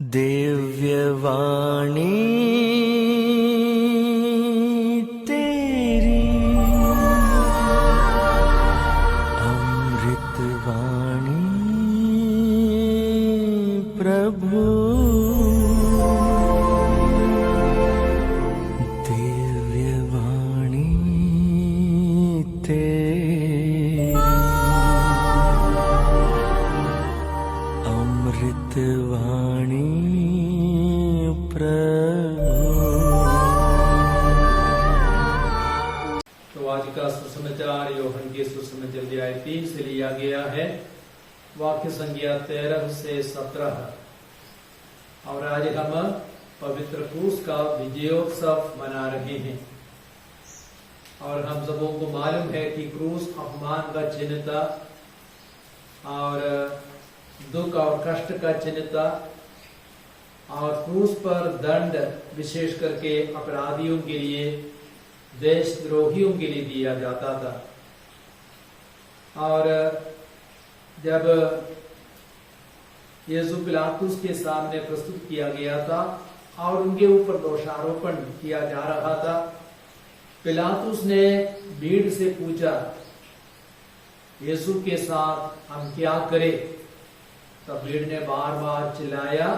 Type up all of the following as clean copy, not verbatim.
दिव्यवाणी तेरी अमृतवाणी प्रभु, दिव्यवाणी तेरी अमृतवाणी तो आज का सुसमाचार यूहन्ना के सुसमाचार अध्याय 3 से लिया गया है, वाक्य संख्या 13 से 17। और आज हम पवित्र क्रूस का विजयोत्सव मना रहे हैं। और हम सबों को मालूम है कि क्रूस अपमान का चिन्ह था और दुख और कष्ट का चिन्ह था, और क्रूस पर दंड विशेष करके अपराधियों के लिए, देशद्रोहियों के लिए दिया जाता था। और जब यीशु पिलातुस के सामने प्रस्तुत किया गया था और उनके ऊपर दोषारोपण किया जा रहा था, पिलातुस ने भीड़ से पूछा, यीशु के साथ हम क्या करें? तब भीड़ ने बार बार चिल्लाया,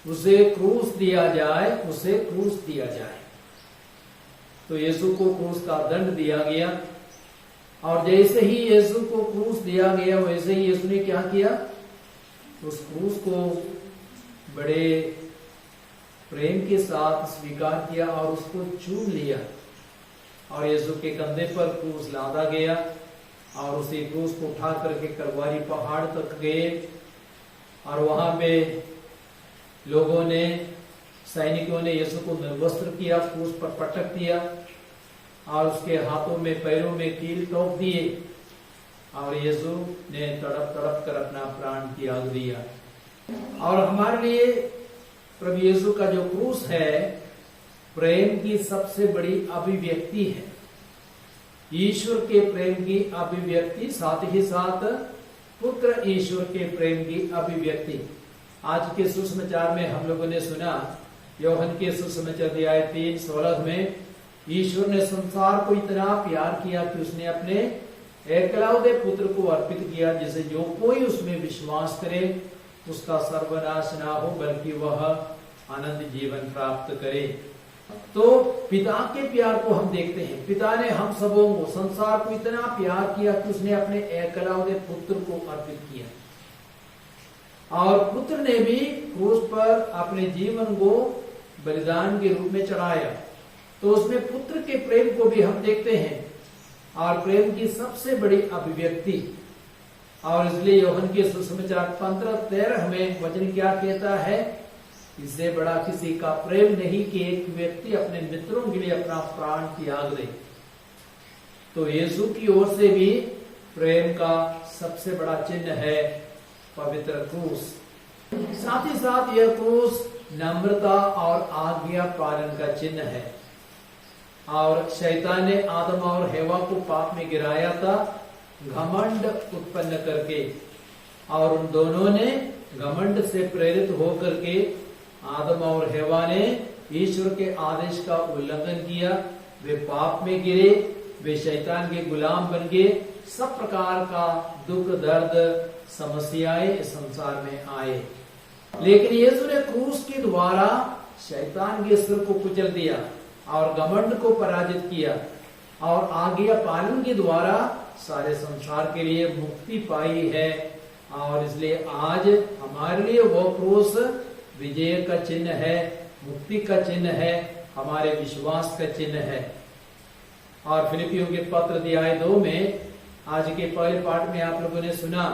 उसे क्रूस दिया जाए, उसे क्रूस दिया जाए। तो यीशु को क्रूस का दंड दिया गया। और जैसे ही यीशु को क्रूस दिया गया, वैसे ही यीशु ने क्या किया? उस क्रूस को बड़े प्रेम के साथ स्वीकार किया और उसको चूम लिया। और यीशु के कंधे पर क्रूस लादा गया और उसी क्रूस को उठा करके कलवारी पहाड़ तक गए। और वहां पे लोगों ने, सैनिकों ने यीशु को निर्वस्त्र किया, क्रूस पर पटक दिया और उसके हाथों में पैरों में कील ठोक दिए। और यीशु ने तड़प तड़प कर अपना प्राण त्याग दिया। और हमारे लिए प्रभु यीशु का जो क्रूस है, प्रेम की सबसे बड़ी अभिव्यक्ति है, ईश्वर के प्रेम की अभिव्यक्ति, साथ ही साथ पुत्र ईश्वर के प्रेम की अभिव्यक्ति। आज के सुसमाचार में हम लोगों ने सुना, यूहन्ना के सुसमाचार अध्याय 3:16 में, ईश्वर ने संसार को इतना प्यार किया कि उसने अपने एकलौते पुत्र को अर्पित किया, जिसे जो कोई उसमें विश्वास करे उसका सर्वनाश ना हो, बल्कि वह आनंद जीवन प्राप्त करे। तो पिता के प्यार को हम देखते हैं। पिता ने हम सबों को, संसार को इतना प्यार किया कि उसने अपने एकलौते पुत्र को अर्पित किया। और पुत्र ने भी क्रूस पर अपने जीवन को बलिदान के रूप में चढ़ाया। तो उसमें पुत्र के प्रेम को भी हम देखते हैं, और प्रेम की सबसे बड़ी अभिव्यक्ति। और इसलिए यूहन्ना के सुसमाचार 15:13 में वचन क्या कहता है? इससे बड़ा किसी का प्रेम नहीं कि एक व्यक्ति अपने मित्रों के लिए अपना प्राण त्याग दे। तो यीशु की ओर से भी प्रेम का सबसे बड़ा चिन्ह है पवित्र क्रूस। साथ ही साथ यह क्रूस नम्रता और आज्ञा पालन का चिन्ह है। और शैतान ने आदम और हेवा को पाप में गिराया था, घमंड उत्पन्न करके। और उन दोनों ने घमंड से प्रेरित होकर के, आदम और हेवा ने ईश्वर के आदेश का उल्लंघन किया, वे पाप में गिरे, वे शैतान के गुलाम बन गए। सब प्रकार का दुख, दर्द, समस्याएं इस संसार में आए। लेकिन यीशु ने क्रूस के द्वारा शैतान के सिर को कुचल दिया और घमंड को पराजित किया, और आज्ञा पालन के द्वारा सारे संसार के लिए मुक्ति पाई है। और इसलिए आज हमारे लिए वो क्रूस विजय का चिन्ह है, मुक्ति का चिन्ह है, हमारे विश्वास का चिन्ह है। और फिलिपियों के पत्र अध्याय 2 में आज के पहले पाठ में आप लोगों ने सुना,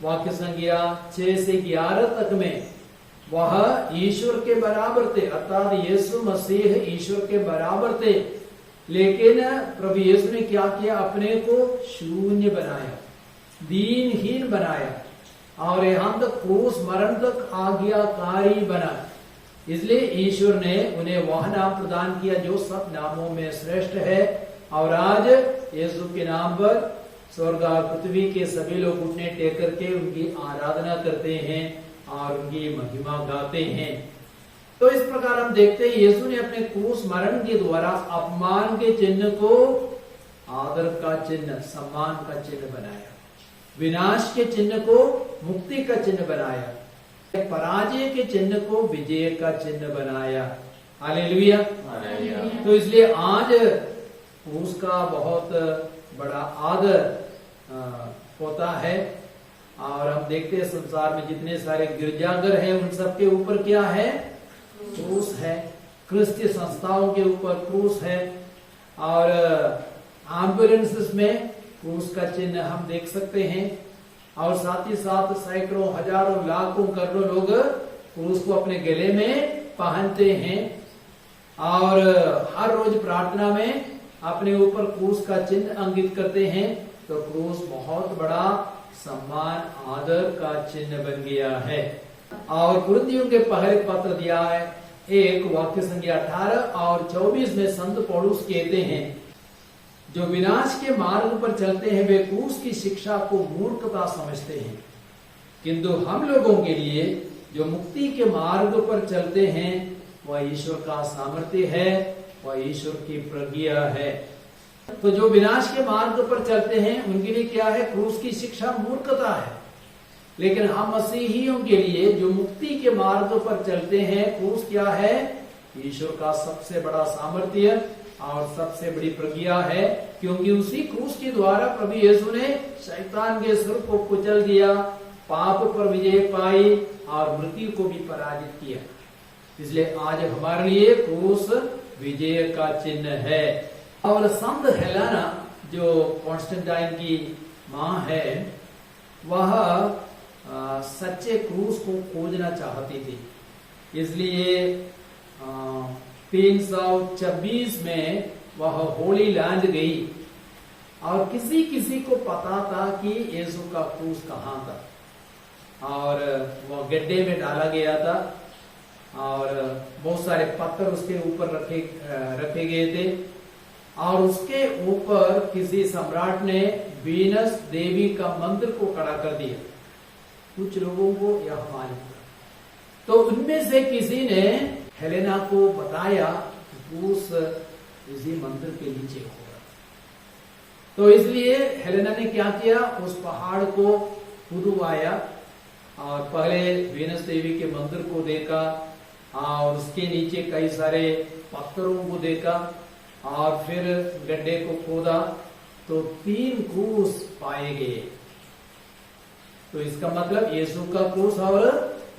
वाक्य संख्या 6 से 11 तक में, वह ईश्वर के बराबर थे, अर्थात यीशु मसीह ईश्वर के बराबर थे। लेकिन प्रभु यीशु ने क्या किया? अपने को शून्य बनाया, दीनहीन बनाया, और यहां तक क्रूस मरण तक आज्ञाकारी बना। इसलिए ईश्वर ने उन्हें वह नाम प्रदान किया जो सब नामों में श्रेष्ठ है। और आज यीशु के नाम पर स्वर्ग और पृथ्वी के सभी लोग उठने टेक करके उनकी आराधना करते हैं। और उनकी महिमा गाते हैं। तो इस प्रकार हम देखते हैं यीशु ने अपने क्रूस मरण के द्वारा अपमान के चिन्ह को आदर का चिन्ह, सम्मान का चिन्ह बनाया, विनाश के चिन्ह को मुक्ति का चिन्ह बनाया, पराजय के चिन्ह को विजय का चिन्ह बनाया। हालेलुया। तो इसलिए आज उसका बहुत बड़ा आदर होता है। और हम देखते हैं संसार में जितने सारे गिरजाघर हैं उन सब के ऊपर क्या है? क्रूस है। क्रिस्तीय संस्थाओं के ऊपर क्रूस है। और एम्बुलेंसेस में क्रूस का चिन्ह हम देख सकते हैं। और साथ ही साथ सैकड़ों, हजारों, लाखों, करोड़ों लोग क्रूस को अपने गले में पहनते हैं और हर रोज प्रार्थना में अपने ऊपर क्रूस का चिन्ह अंकित करते हैं। तो क्रूस बहुत बड़ा सम्मान, आदर का चिन्ह बन गया है। और कुरिन्थियों के पहले पत्र दिया है 1 वाक्य संख्या 18 और 24 में संत पौलुस कहते हैं, जो विनाश के मार्ग पर चलते हैं वे क्रूस की शिक्षा को मूर्खता समझते हैं, किंतु हम लोगों के लिए जो मुक्ति के मार्ग पर चलते हैं वह ईश्वर का सामर्थ्य है, वह ईश्वर की प्रज्ञा है। तो जो विनाश के मार्ग पर चलते हैं उनके लिए क्या है? क्रूस की शिक्षा मूर्खता है। लेकिन हम मसीहियों के लिए जो मुक्ति के मार्ग पर चलते हैं, क्रूस क्या है? ईश्वर का सबसे बड़ा सामर्थ्य और सबसे बड़ी प्रज्ञा है, क्योंकि उसी क्रूस के द्वारा प्रभु यीशु ने शैतान के सिर को कुचल दिया, पाप पर विजय पाई और मृत्यु को भी पराजित किया। इसलिए आज हमारे लिए क्रूस विजय का चिन्ह है। और संत हेलेना जो कॉन्स्टेंटाइन की मां है, वह सच्चे क्रूस को खोजना चाहती थी। इसलिए 326 में वह होली लैंड गई और किसी किसी को पता था कि यीशु का क्रूस कहाँ था और वह गड्ढे में डाला गया था और बहुत सारे पत्थर उसके ऊपर रखे गए थे और उसके ऊपर किसी सम्राट ने वीनस देवी का मंदिर को खड़ा कर दिया। कुछ लोगों को यह मालूम था, तो उनमें से किसी ने हेलेना को बताया कि क्रूस इसी मंदिर के नीचे होगा। तो इसलिए हेलेना ने क्या किया? उस पहाड़ को खुदवाया और पहले वीनस देवी के मंदिर को देखा और उसके नीचे कई सारे पत्थरों को देखा और फिर गड्ढे को खोदा तो 3 क्रूस पाए गए। तो इसका मतलब यीशु का क्रूस और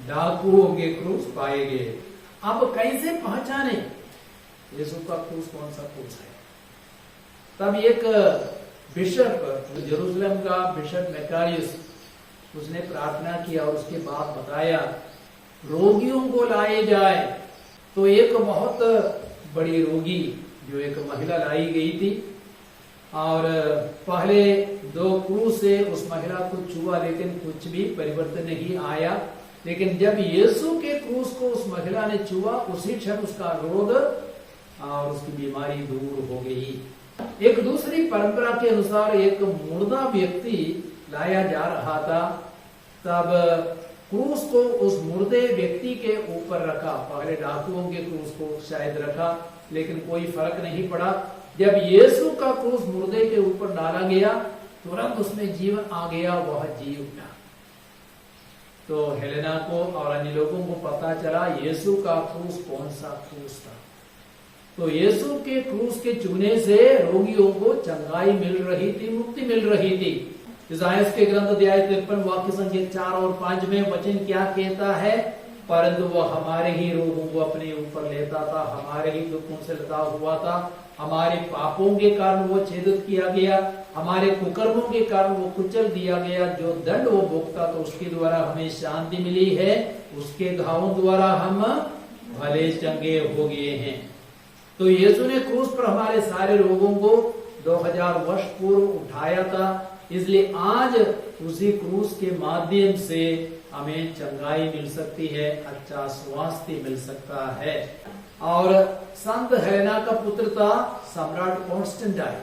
डाकुओं के क्रूस पाए गए। अब कैसे पहचाने यीशु का क्रूस कौन सा क्रूस है? तब एक बिशप, जेरूसलम का बिशप मैकारियस, उसने प्रार्थना किया और उसके बाद बताया रोगियों को लाए जाए। तो एक बहुत बड़ी रोगी जो एक महिला लाई गई थी और पहले 2 क्रूस से उस महिला को छुआ लेकिन कुछ भी परिवर्तन नहीं आया। लेकिन जब यीशु के क्रूस को उस महिला ने छुआ उसी क्षण उसका रोग और उसकी बीमारी दूर हो गई। एक दूसरी परंपरा के अनुसार एक मुर्दा व्यक्ति लाया जा रहा था, तब क्रूस को उस मुर्दे व्यक्ति के ऊपर रखा। पहले डाकुओं के क्रूस को शायद रखा लेकिन कोई फर्क नहीं पड़ा। जब यीशु का क्रूस मुर्दे के ऊपर डाला गया तुरंत उसमें जीवन आ गया, वह जी उठा। तो हेलेना को और अन्य लोगों को पता चला यीशु का क्रूस कौन सा क्रूस था। तो यीशु के क्रूस के चूने से रोगियों को चंगाई मिल रही थी, मुक्ति मिल रही थी। इसायास के ग्रंथ अध्याय 53 वाक्य संख्या 4 और 5 में वचन क्या कहता है? परंतु वह हमारे ही रोगों को अपने ऊपर लेता था, हमारे ही दुखों से लदा हुआ था, हमारे पापों के कारण वो छेदित किया गया, हमारे कुकर्मों के कारण वो कुचल दिया गया। जो दंड वो भोगता तो उसके द्वारा हमें शांति मिली है, उसके घावों द्वारा हम भले चंगे हो गए हैं। तो यीशु ने क्रूस पर हमारे सारे रोगों को 2000 वर्ष पूर्व उठाया था। इसलिए आज उसी क्रूस के माध्यम से हमें चंगाई मिल सकती है, अच्छा स्वास्थ्य मिल सकता है। और संत हेलेना का पुत्र था सम्राट कॉन्स्टेंटाइन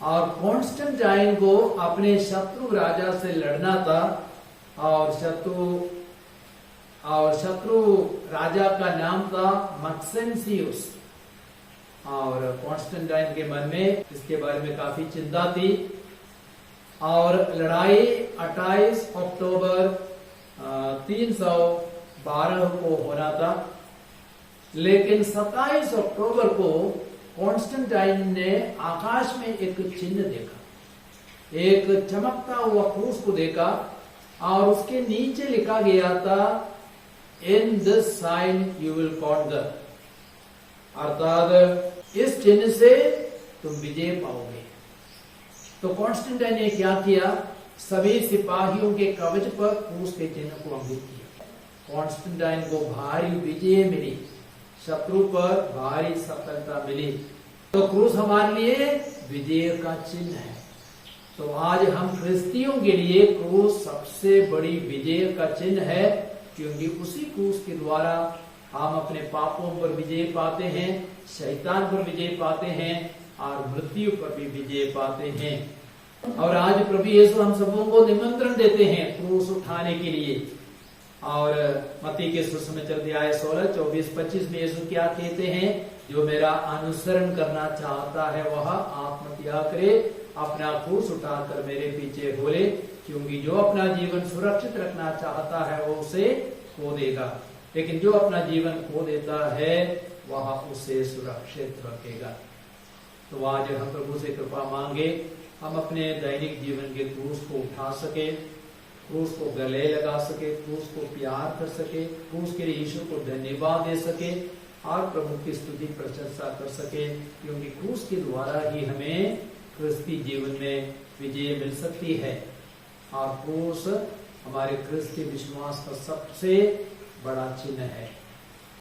और कॉन्स्टेंटाइन को अपने शत्रु राजा से लड़ना था और शत्रु और शत्रु राजा का नाम था मैक्सेंसियस। और कॉन्स्टेंटाइन के मन में इसके बारे में काफी चिंता थी और लड़ाई 28 अक्टूबर 312 को होना था। लेकिन 27 अक्टूबर को कॉन्स्टेंटाइन ने आकाश में एक चिन्ह देखा, एक चमकता हुआ क्रूस को देखा और उसके नीचे लिखा गया था in this sign you will conquer, अर्थात इस चिन्ह से तुम विजय पाओगे। तो कॉन्स्टेंटाइन ने क्या किया, सभी सिपाहियों के कवच पर क्रूस के चिन्ह को अंकित किया। कॉन्स्टेंटाइन को भारी विजय मिली, शत्रु पर भारी सफलता मिली। तो क्रूस हमारे लिए विजय का चिन्ह है। तो आज हम क्रिस्तियों के लिए क्रूस सबसे बड़ी विजय का चिन्ह है, क्योंकि उसी क्रूस के द्वारा हम अपने पापों पर विजय पाते हैं, शैतान पर विजय पाते हैं और मृत्यु पर भी विजय पाते हैं। और आज प्रभु यीशु हम सबों को निमंत्रण देते हैं क्रूस उठाने के लिए। और मत्ती के सुसमाचार अध्याय 16, 24, 25 में यीशु क्या कहते हैं, जो मेरा अनुसरण करना चाहता है वह आत्मत्याग करे, अपना क्रूस उठाकर मेरे पीछे बोले, क्योंकि जो अपना जीवन सुरक्षित रखना चाहता है वो उसे खो देगा, लेकिन जो अपना जीवन खो देता है वह उसे सुरक्षित रखेगा। तो आज हम प्रभु से कृपा मांगे, हम अपने दैनिक जीवन के क्रूस को उठा सके, क्रूस को गले लगा सके, क्रूस को प्यार कर सके, क्रूस के लिए यीशु को धन्यवाद दे सके और प्रभु की स्तुति प्रशंसा कर सके, क्योंकि क्रूस के द्वारा ही हमें क्रिस्ती जीवन में विजय मिल सकती है। और क्रूस हमारे क्रिस्ती विश्वास का सबसे बड़ा चिन्ह है।